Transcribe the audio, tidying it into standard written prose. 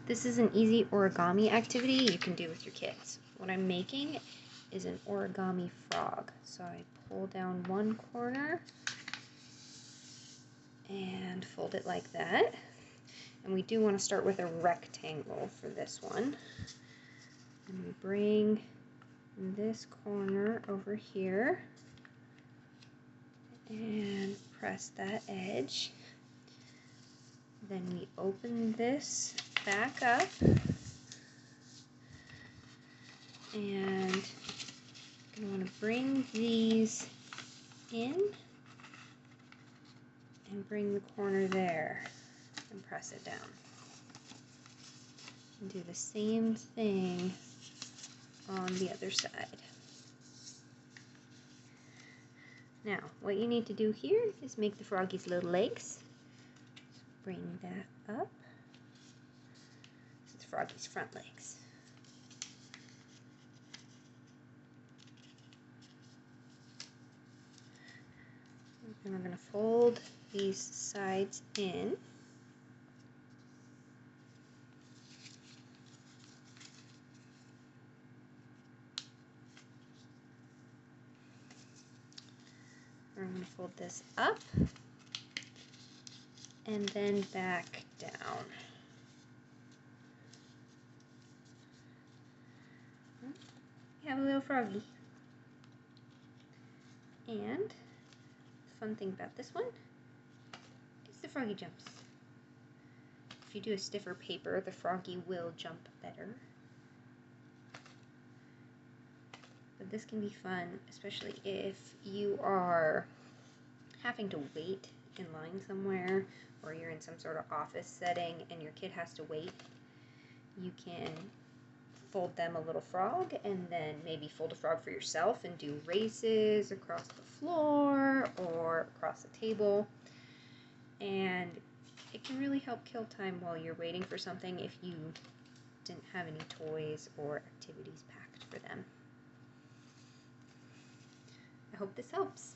This is an easy origami activity you can do with your kids. What I'm making is an origami frog. So I pull down one corner and fold it like that. And we do want to start with a rectangle for this one. And we bring this corner over here and press that edge. Then we open this back up and you want to bring these in and bring the corner there and press it down. And do the same thing on the other side. Now, what you need to do here is make the froggy's little legs. Bring that up. This is froggy's front legs. And we're going to fold these sides in. We're going to fold this up and then back down. We have a little froggy. And the fun thing about this one is the froggy jumps. If you do a stiffer paper, the froggy will jump better. But this can be fun, especially if you are having to wait in line somewhere, or you're in some sort of office setting and your kid has to wait. You can fold them a little frog and then maybe fold a frog for yourself and do races across the floor or across the table. And it can really help kill time while you're waiting for something if you didn't have any toys or activities packed for them. I hope this helps.